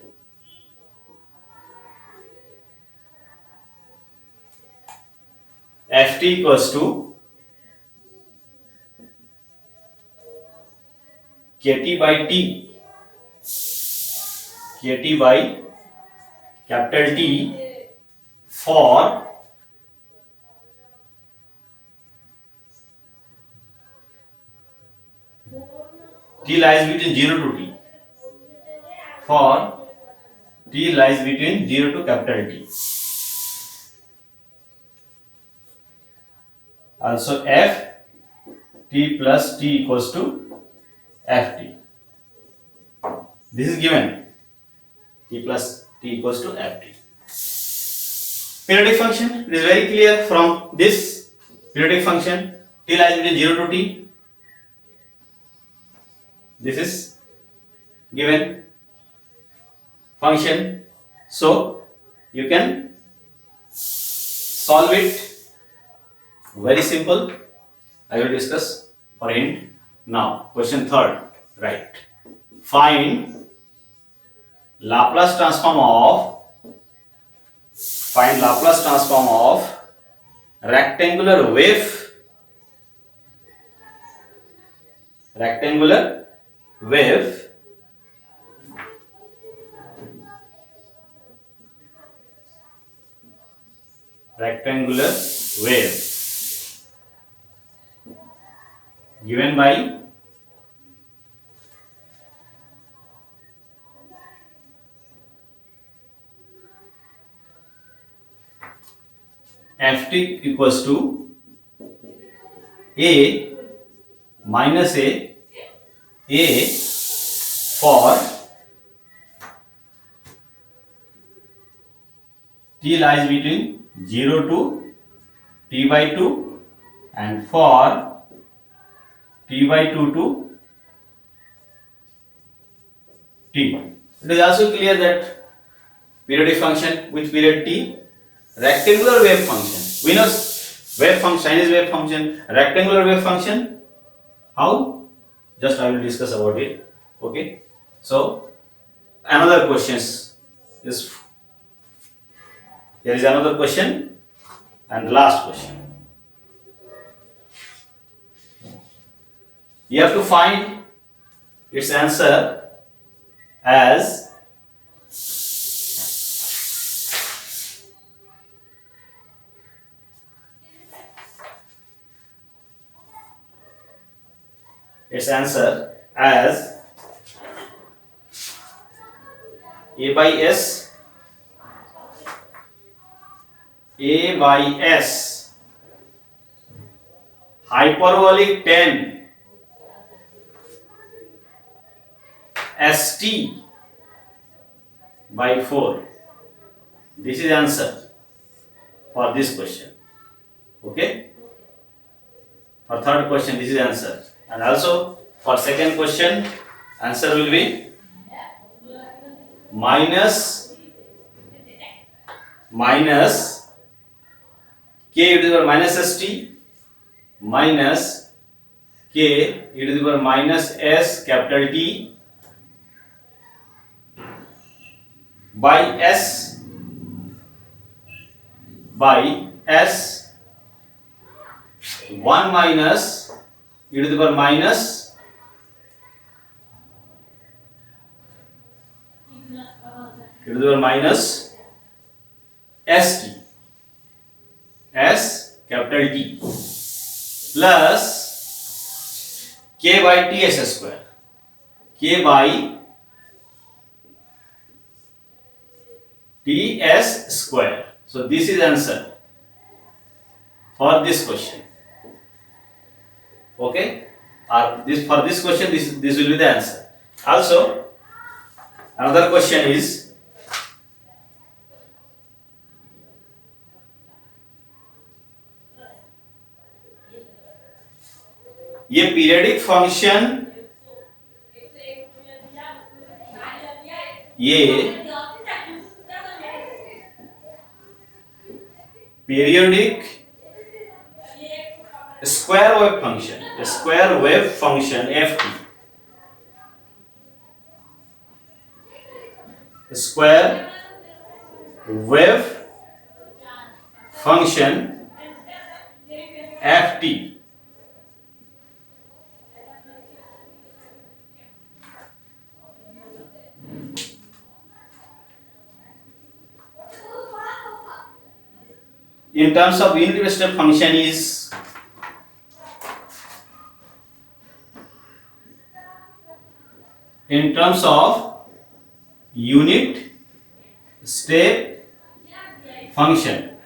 Ft equals to kt by t, kt by capital T for t lies between 0 to t, for t lies between 0 to capital T. Also f t plus t equals to ft. This is given, t plus t equals to ft. Periodic function, it is very clear from this periodic function, t lies between 0 to t. This is given function, so you can solve it. Very simple. I will discuss for hint now. Question third, right? Find Laplace transform of rectangular wave given by ft equals to a minus a for t lies between 0 to t by 2 and for t by 2 to t. It is also clear that periodic function with period t, rectangular wave function. We know wave function, Chinese wave function, rectangular wave function. How? Just I will discuss about it. Okay. So another questions is there is another question and last question. You have to find its answer as its answer as a by s hyperbolic 10 st by 4. This is answer for this question. Okay, for third question this is answer, and also for second question answer will be minus k e to the power minus st minus k e to the power minus s capital T by s 1 minus e to the power minus e to the power minus st s capital T plus k by ts square, k by ts square. So this is answer for this question. Okay, this for this question this will be the answer. Also another question is a periodic function square wave function, a square wave function ft, a square wave function ft in terms of unit step function is in terms of unit step function,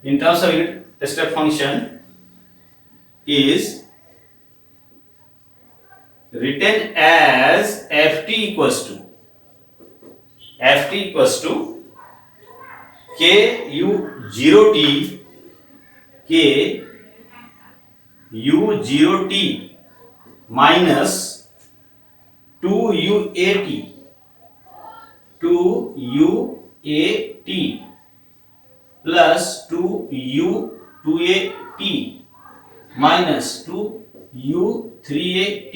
in terms of unit step function is written as ft equals to k u 0 t minus 2 u a t plus 2 a t minus 2 u 3 a t.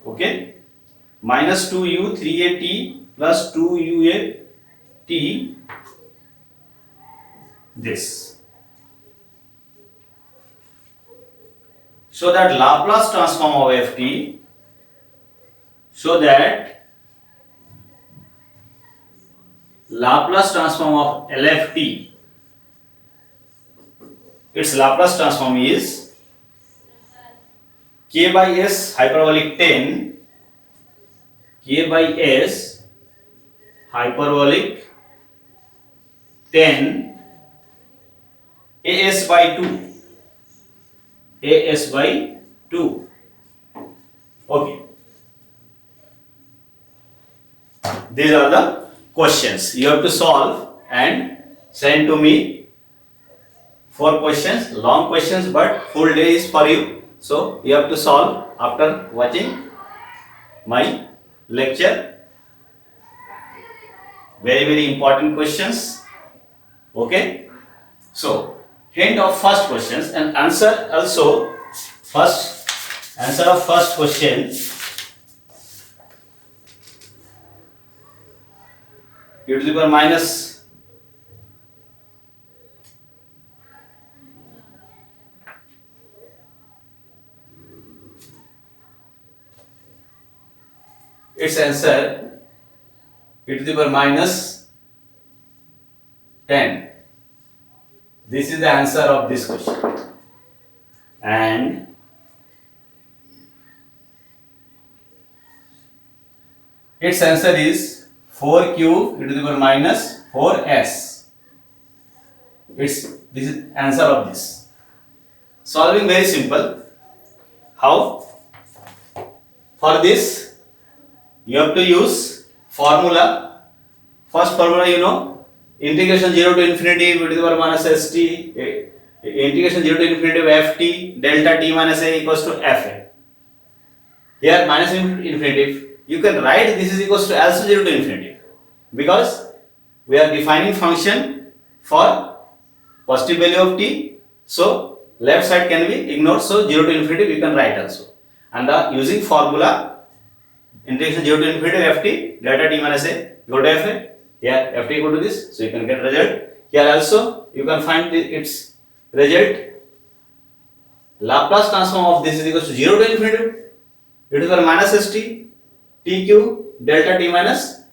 Okay, minus 2 u 3 a t plus 2 u a t, this. So that Laplace transform of ft, so that Laplace transform of LFT, its Laplace transform is k by s hyperbolic 10, k by s hyperbolic 10 as by 2. Okay, these are the questions you have to solve and send to me. 4 questions, long questions, but full day is for you, so you have to solve after watching my lecture. Very important questions. Okay, so hint of first questions and answer also First answer of first question, e to the power minus its answer e to the power minus 10. This is the answer of this question. And its answer is 4 cube e to the power minus 4s. This is answer of this. Solving very simple. How? For this, you have to use formula. First formula you know, integration 0 to infinity e to the power minus st, integration 0 to infinity of ft delta t minus a equals to fa. Here minus infinity, you can write this is equals to also 0 to infinity, because we are defining function for positive value of t, so left side can be ignored, so 0 to infinity we can write also. And using formula integration 0 to infinity of ft delta t minus a equal to fa. Here ft equal to this, so you can get result. Here also you can find its result. Laplace transform of this is equal to 0 to infinity e to the power minus st t cube delta t minus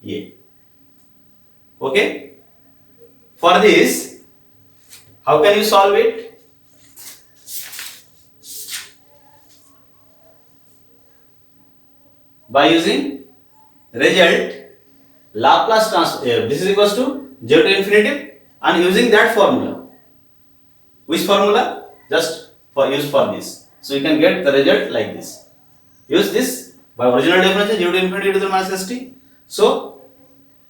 a. Okay. For this, how can you solve it? By using result Laplace transform. This is equals to 0 to infinity, and using that formula. Which formula? Just for use for this. So you can get the result like this. Use this by original definition 0 to infinity e to the minus st. So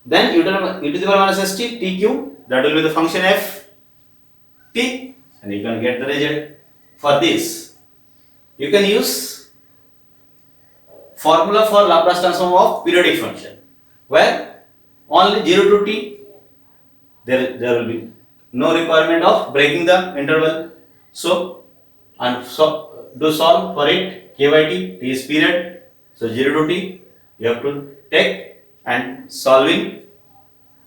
then e to the power minus st t cube, that will be the function f t, and you can get the result. For this, you can use formula for Laplace transform of periodic function, where only 0 to t, there will be no requirement of breaking the interval. So do solve for it. K by t, t is period, so 0 to t you have to take, and solving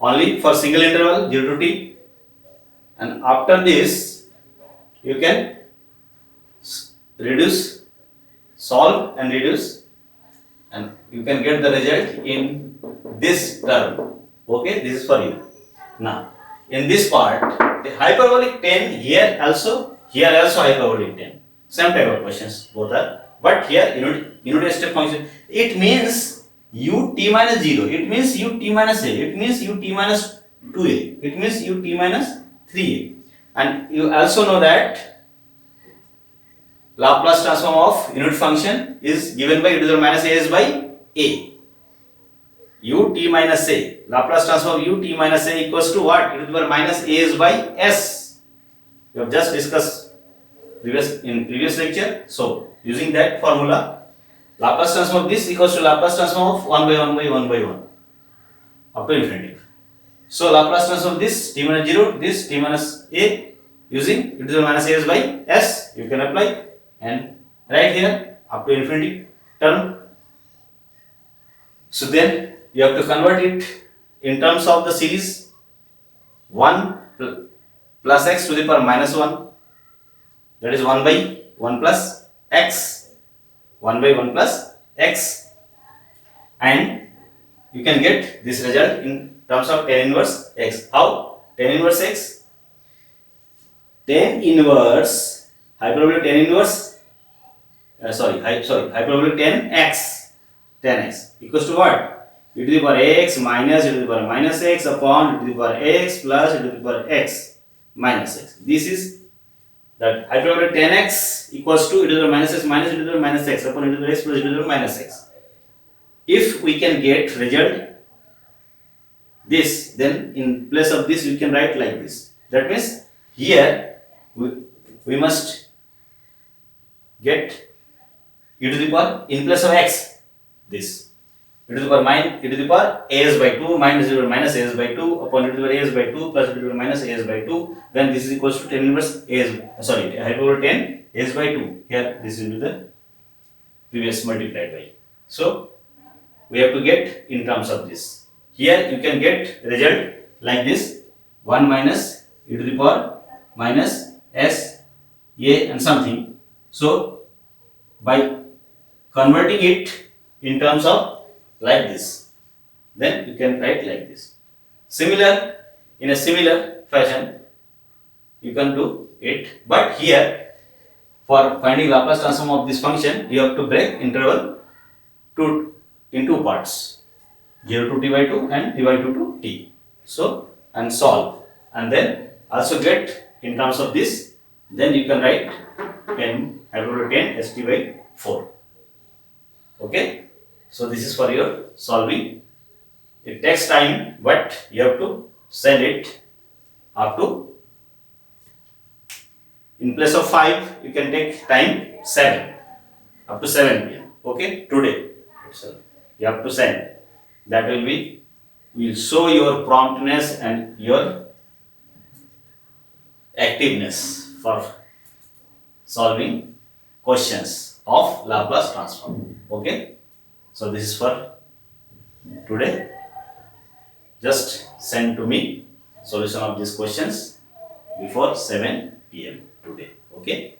only for single interval 0 to t, and after this you can reduce, solve and reduce, and you can get the result in this term. Okay, this is for you. Now in this part, the hyperbolic 10, here also hyperbolic 10, same type of questions both are, but here unit step function, it means u t minus 0, it means u t minus a, it means u t minus 2a, it means u t minus 3a, and you also know that Laplace transform of unit function is given by e to the minus a is by a. U t minus a, Laplace transform u t minus a equals to what? E to the power minus a is by s. We have just discussed in previous lecture. So using that formula, Laplace transform of this equals to Laplace transform of 1 by 1 by 1 by 1 up to infinity. So Laplace transform of this t minus 0, this t minus a, using e to the minus a is by s, you can apply and right here up to infinity term. So then you have to convert it in terms of the series 1 plus x to the power minus 1, that is 1 by 1 plus x, 1 by 1 plus x, and you can get this result in terms of tan inverse x. How? Tan inverse x, tan inverse hyperbolic tan inverse hyperbolic tan x equals to what? E to the power x minus e to the power minus x upon e to the power x plus e to the power x minus x. This is that hyperbolic tan x equals to e to the power minus x minus e to the power minus x upon e to the power x plus e to the power minus x. If we can get result this, then in place of this we can write like this. That means here we must get e to the power in place of x, this e to the power minus e to the power a is by 2 minus e to the power minus a is by 2 upon e to the power a is by 2 plus e to the power minus a is by 2, then this is equals to tan inverse a is hyperbolic tan s by 2. Here this will be the previous multiplied by. So we have to get in terms of this. Here you can get result like this: 1 minus e to the power minus s a and something. So by converting it in terms of like this, then you can write like this. In a similar fashion you can do it, but here for finding Laplace transform of this function you have to break interval in two parts, 0 to t by 2 and t by 2 to t. So and solve, and then also get in terms of this, then you can write 10 10 st by 4. Okay, so this is for your solving. It takes time, but you have to send it up to, in place of 5 you can take time 7, up to 7 p.m. Okay, today. So you have to send. That will show your promptness and your activeness for solving questions of Laplace transform. Okay, so this is for today. Just send to me solution of these questions before 7 p.m. today. Okay.